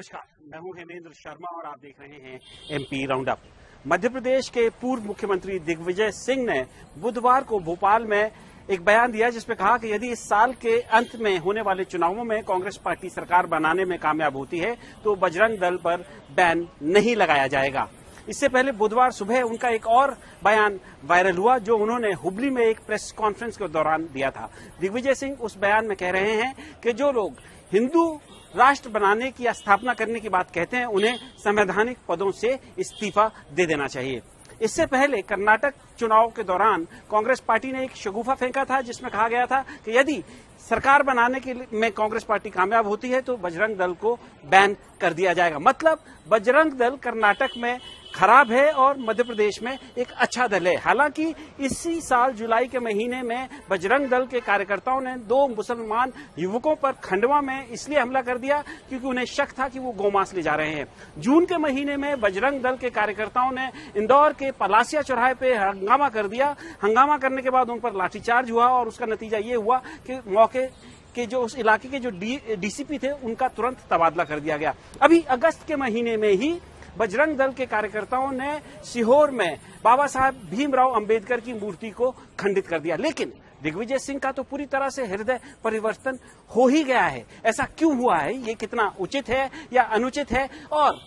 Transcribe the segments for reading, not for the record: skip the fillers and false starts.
नमस्कार, मैं हूं हेमेंद्र शर्मा और आप देख रहे हैं एमपी राउंडअप। मध्य प्रदेश के पूर्व मुख्यमंत्री दिग्विजय सिंह ने बुधवार को भोपाल में एक बयान दिया जिसमें कहा कि यदि इस साल के अंत में होने वाले चुनावों में कांग्रेस पार्टी सरकार बनाने में कामयाब होती है तो बजरंग दल पर बैन नहीं लगाया जाएगा। इससे पहले बुधवार सुबह उनका एक और बयान वायरल हुआ जो उन्होंने हुबली में एक प्रेस कॉन्फ्रेंस के दौरान दिया था। दिग्विजय सिंह उस बयान में कह रहे हैं कि जो लोग हिंदू राष्ट्र बनाने की या स्थापना करने की बात कहते हैं उन्हें संवैधानिक पदों से इस्तीफा दे देना चाहिए। इससे पहले कर्नाटक चुनाव के दौरान कांग्रेस पार्टी ने एक शगुफा फेंका था जिसमें कहा गया था कि यदि सरकार बनाने के में कांग्रेस पार्टी कामयाब होती है तो बजरंग दल को बैन कर दिया जाएगा। मतलब बजरंग दल कर्नाटक में खराब है और मध्य प्रदेश में एक अच्छा दल है। हालांकि इसी साल जुलाई के महीने में बजरंग दल के कार्यकर्ताओं ने 2 मुसलमान युवकों पर खंडवा में इसलिए हमला कर दिया क्योंकि उन्हें शक था कि वो गौमांस ले जा रहे हैं। जून के महीने में बजरंग दल के कार्यकर्ताओं ने इंदौर के पलासिया चौराहे पे हंगामा कर दिया। हंगामा करने के बाद उन पर लाठीचार्ज हुआ और उसका नतीजा ये हुआ कि मौके के जो उस इलाके के जो डीसीपी थे उनका तुरंत तबादला कर दिया गया। अभी अगस्त के महीने में ही बजरंग दल के कार्यकर्ताओं ने सीहोर में बाबा साहब भीमराव अंबेडकर की मूर्ति को खंडित कर दिया। लेकिन दिग्विजय सिंह का तो पूरी तरह से हृदय परिवर्तन हो ही गया है। ऐसा क्यों हुआ है, ये कितना उचित है या अनुचित है, और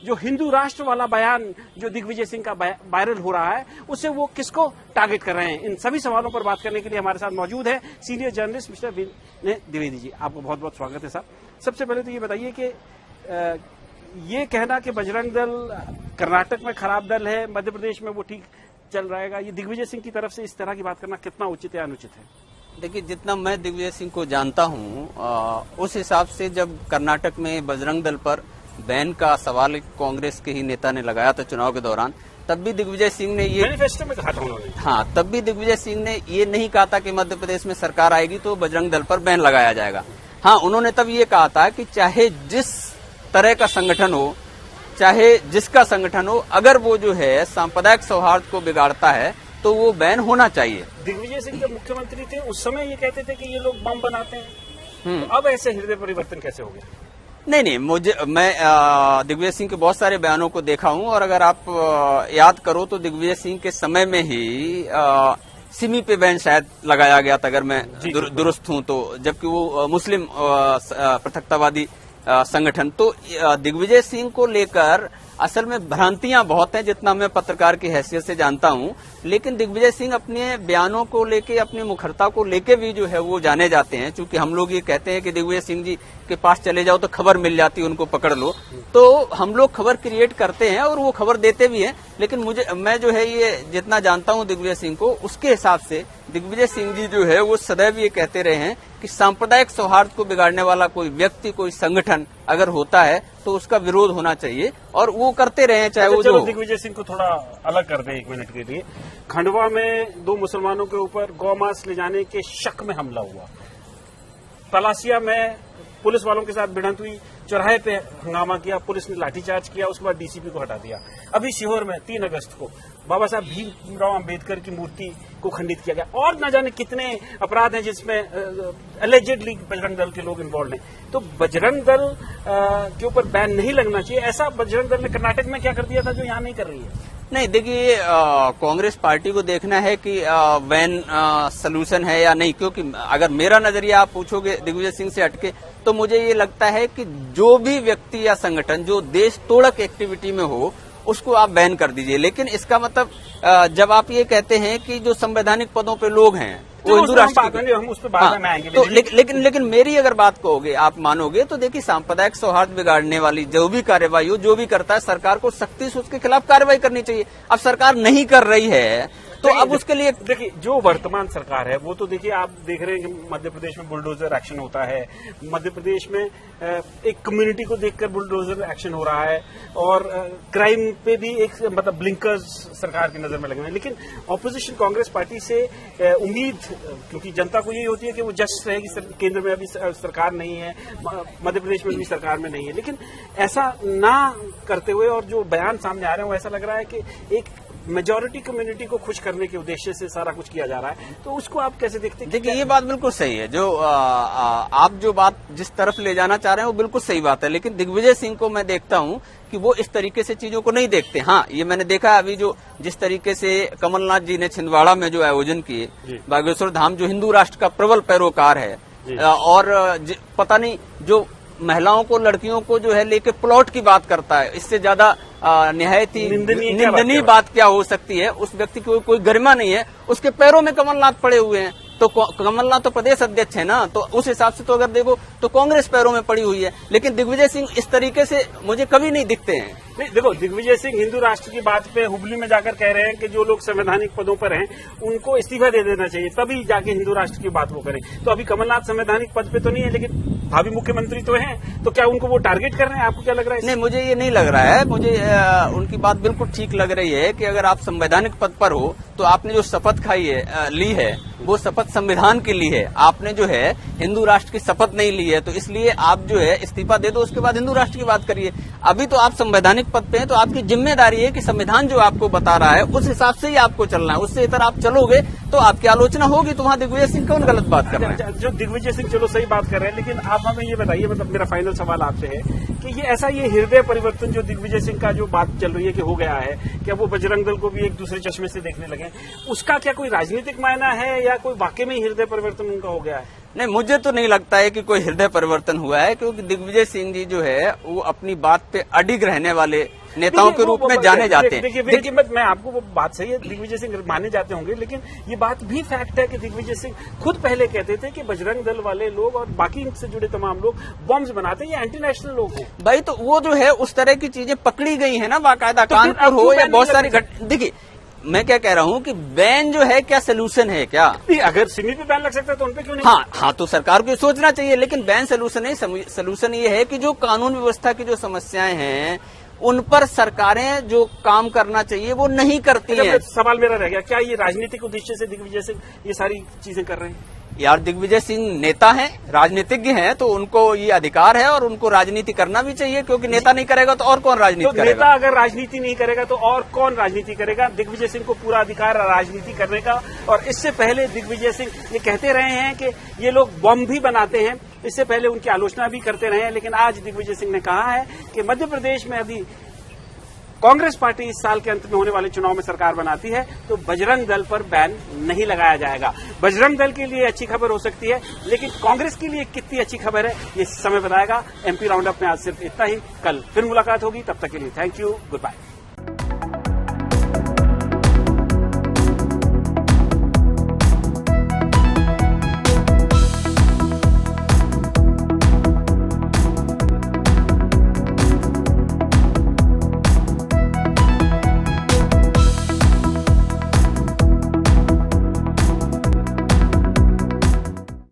जो हिंदू राष्ट्र वाला बयान जो दिग्विजय सिंह का वायरल हो रहा है उससे वो किसको टारगेट कर रहे हैं, इन सभी सवालों पर बात करने के लिए हमारे साथ मौजूद है सीनियर जर्नलिस्ट मिस्टर विनय द्विवेदी जी। आपको बहुत बहुत स्वागत है सर। सबसे पहले तो ये बताइए कि ये कहना कि बजरंग दल कर्नाटक में खराब दल है, मध्य प्रदेश में वो ठीक चल रहेगा, ये दिग्विजय सिंह की तरफ से इस तरह की बात करना कितना उचित है अनुचित है? देखिए, जितना मैं दिग्विजय सिंह को जानता हूँ उस हिसाब से जब कर्नाटक में बजरंग दल पर बैन का सवाल कांग्रेस के ही नेता ने लगाया था चुनाव के दौरान, तब भी दिग्विजय सिंह ने ये मैनिफेस्टो में कहा था उन्होंने। हाँ, तब भी दिग्विजय सिंह ने ये नहीं कहा था कि मध्य प्रदेश में सरकार आएगी तो बजरंग दल पर बैन लगाया जाएगा। हाँ, उन्होंने तब ये कहा था कि चाहे जिस तरह का संगठन हो, चाहे जिसका संगठन हो, अगर वो जो है सांप्रदायिक सौहार्द को बिगाड़ता है तो वो बैन होना चाहिए। दिग्विजय सिंह जब मुख्यमंत्री थे उस समय ये कहते थे कि ये लोग बम बनाते हैं, तो अब ऐसे हृदय परिवर्तन कैसे हो गया? नहीं, मैं दिग्विजय सिंह के बहुत सारे बयानों को देखा हूं और अगर आप याद करो तो दिग्विजय सिंह के समय में ही सिमी पे बैन शायद लगाया गया था, अगर मैं दुरुस्त हूं तो, जबकि वो मुस्लिम पृथकतावादी संगठन। तो दिग्विजय सिंह को लेकर असल में भ्रांतियां बहुत हैं, जितना मैं पत्रकार की हैसियत से जानता हूं। लेकिन दिग्विजय सिंह अपने बयानों को लेके, अपनी मुखरता को लेके भी जो है वो जाने जाते हैं। क्योंकि हम लोग ये कहते हैं कि दिग्विजय सिंह जी के पास चले जाओ तो खबर मिल जाती है, उनको पकड़ लो। तो हम लोग खबर क्रिएट करते हैं और वो खबर देते भी हैं। लेकिन मैं जो है ये जितना जानता हूं दिग्विजय सिंह को, उसके हिसाब से दिग्विजय सिंह जी जो है वो सदैव ये कहते रहे हैं कि सांप्रदायिक सौहार्द को बिगाड़ने वाला कोई व्यक्ति, कोई संगठन अगर होता है तो उसका विरोध होना चाहिए, और वो करते रहे हैं, चाहे वो जो। दिग्विजय सिंह को थोड़ा अलग कर दें 1 मिनट के लिए। खंडवा में 2 मुसलमानों के ऊपर गौमांस ले जाने के शक में हमला हुआ, पलासिया में पुलिस वालों के साथ भिड़ंत हुई, चौराहे पे हंगामा किया, पुलिस ने लाठीचार्ज किया, उसके बाद डीसीपी को हटा दिया। अभी सीहोर में 3 अगस्त को बाबा साहब भीमराव अंबेडकर की मूर्ति को खंडित किया गया, और न जाने कितने अपराध हैं जिसमें एलिजेडली बजरंग दल के लोग इन्वॉल्व हैं। तो बजरंग दल के ऊपर बैन नहीं लगना चाहिए, ऐसा बजरंग दल ने कर्नाटक में क्या कर दिया था जो यहाँ नहीं कर रही है? नहीं, देखिए, कांग्रेस पार्टी को देखना है कि वैन सलूशन है या नहीं। क्योंकि अगर मेरा नजरिया आप पूछोगे दिग्विजय सिंह से हटके, तो मुझे ये लगता है कि जो भी व्यक्ति या संगठन जो देश तोड़क एक्टिविटी में हो उसको आप बैन कर दीजिए। लेकिन इसका मतलब जब आप ये कहते हैं कि जो संवैधानिक पदों पे लोग हैं वो हिंदू राष्ट्र, हम उस पर बाद में आएंगे। तो लेकिन मेरी अगर बात कहोगे, आप मानोगे, तो देखिए सांप्रदायिक सौहार्द बिगाड़ने वाली जो भी कार्यवाही हो, जो भी करता है, सरकार को सख्ती से उसके खिलाफ कार्रवाई करनी चाहिए। अब सरकार नहीं कर रही है तो अब उसके लिए देखिए, जो वर्तमान सरकार है वो तो देखिए आप देख रहे हैं कि मध्य प्रदेश में बुलडोजर एक्शन होता है, मध्य प्रदेश में एक कम्युनिटी को देखकर बुलडोजर एक्शन हो रहा है, और क्राइम पे भी एक मतलब ब्लिंकर्स सरकार की नजर में लगे हैं। लेकिन ऑपोजिशन कांग्रेस पार्टी से उम्मीद, क्योंकि जनता को यही होती है कि वो जस्ट रहेगी, केंद्र में अभी सरकार नहीं है, मध्य प्रदेश में भी सरकार में नहीं है, लेकिन ऐसा ना करते हुए और जो बयान सामने आ रहे हैं वो ऐसा लग रहा है कि एक मेजॉरिटी कम्युनिटी को खुश करने के उद्देश्य से सारा कुछ किया जा रहा है, तो उसको आप कैसे देखते हैं? देखिए, ये बात बिल्कुल सही है। जो आप जो बात जिस तरफ ले जाना चाह रहे हैं वो बिल्कुल सही बात है, लेकिन दिग्विजय सिंह को मैं देखता हूं कि वो इस तरीके से चीजों को नहीं देखते। हाँ, ये मैंने देखा है अभी जो जिस तरीके से कमलनाथ जी ने छिंदवाड़ा में जो आयोजन किए, बागेश्वर धाम जो हिंदू राष्ट्र का प्रबल पैरोकार है, और पता नहीं जो महिलाओं को, लड़कियों को जो है लेके प्लॉट की बात करता है, इससे ज्यादा निहायत ही निंदनीय बात क्या हो सकती है। उस व्यक्ति की कोई गरिमा नहीं है, उसके पैरों में कमलनाथ पड़े हुए हैं। तो कमलनाथ तो प्रदेश अध्यक्ष है ना, तो उस हिसाब से तो अगर देखो तो कांग्रेस पैरों में पड़ी हुई है। लेकिन दिग्विजय सिंह इस तरीके से मुझे कभी नहीं दिखते हैं। नहीं, देखो, दिग्विजय सिंह हिंदू राष्ट्र की बात पे हुबली में जाकर कह रहे हैं कि जो लोग संवैधानिक पदों पर हैं उनको इस्तीफा दे देना चाहिए, तभी जाके हिंदू राष्ट्र की बात वो करें। तो अभी कमलनाथ संवैधानिक पद पे तो नहीं है, लेकिन भावी मुख्यमंत्री तो हैं, तो क्या उनको वो टारगेट कर रहे हैं? आपको क्या लग रहा है? नहीं, मुझे ये नहीं लग रहा है। मुझे उनकी बात बिल्कुल ठीक लग रही है कि अगर आप संवैधानिक पद पर हो तो आपने जो शपथ खाई है, ली है, वो शपथ संविधान की ली है। आपने जो है हिंदू राष्ट्र की शपथ नहीं ली है, तो इसलिए आप जो है इस्तीफा दे दो, उसके बाद हिंदू राष्ट्र की बात करिए। अभी तो आप संवैधानिक पद पे हैं, तो आपकी जिम्मेदारी है कि संविधान जो आपको बता रहा है उस हिसाब से ही आपको चलना है। उससे इतर आप चलोगे तो आपकी आलोचना होगी। तो वहाँ दिग्विजय सिंह कौन गलत बात कर रहे हैं? जो दिग्विजय सिंह चलो सही बात कर रहे हैं, लेकिन आप हमें ये बताइए, मतलब मेरा फाइनल सवाल आपसे है कि ये हृदय परिवर्तन जो दिग्विजय सिंह का जो बात चल रही है कि हो गया है, क्या वो बजरंग दल को भी एक दूसरे चश्मे से देखने लगे, उसका क्या कोई राजनीतिक मायना है या कोई वाकई में हृदय परिवर्तन उनका हो गया है? नहीं, मुझे तो नहीं लगता है कि कोई हृदय परिवर्तन हुआ है, क्योंकि दिग्विजय सिंह जी जो है वो अपनी बात पे अडिग रहने वाले नेताओं के रूप में जाने जाते हैं। देखिए, मैं आपको वो बात सही है, दिग्विजय सिंह माने जाते होंगे, लेकिन ये बात भी फैक्ट है कि दिग्विजय सिंह खुद पहले कहते थे कि बजरंग दल वाले लोग और बाकी इनसे जुड़े तमाम लोग बॉम्ब्स बनाते हैं, ये एंटी नेशनल लोग हैं। भाई, तो वो जो है उस तरह की चीजें पकड़ी गई है ना, बाकायदा कानपुर हो या बहुत सारी देखिए, मैं क्या कह रहा हूँ कि बैन जो है क्या सोल्यूशन है क्या? अगर सिमी पे बैन लग सकता है तो उनपे क्यों नहीं? हाँ, तो सरकार को सोचना चाहिए, लेकिन बैन सोल्यूशन नहीं। सोल्यूशन ये है कि जो कानून व्यवस्था की जो समस्याएं हैं उन पर सरकारें जो काम करना चाहिए वो नहीं करती हैं। सवाल मेरा रह गया, क्या ये राजनीतिक उद्देश्य से दिग्विजय सिंह ये सारी चीजें कर रहे हैं? यार, दिग्विजय सिंह नेता हैं, राजनीतिज्ञ हैं, तो उनको ये अधिकार है और उनको राजनीति करना भी चाहिए, क्योंकि नेता नहीं करेगा तो और कौन राजनीति करेगा? नेता अगर राजनीति नहीं करेगा तो और कौन राजनीति करेगा? दिग्विजय सिंह को पूरा अधिकार है राजनीति करने का, और इससे पहले दिग्विजय सिंह ये कहते रहे हैं कि ये लोग बॉम्ब भी बनाते हैं, इससे पहले उनकी आलोचना भी करते रहे हैं। लेकिन आज दिग्विजय सिंह ने कहा है कि मध्य प्रदेश में यदि कांग्रेस पार्टी इस साल के अंत में होने वाले चुनाव में सरकार बनाती है तो बजरंग दल पर बैन नहीं लगाया जाएगा। बजरंग दल के लिए अच्छी खबर हो सकती है, लेकिन कांग्रेस के लिए कितनी अच्छी खबर है ये समय बताएगा। एमपी राउंड अप में आज सिर्फ इतना ही। कल फिर मुलाकात होगी, तब तक के लिए थैंक यू, गुड बाय।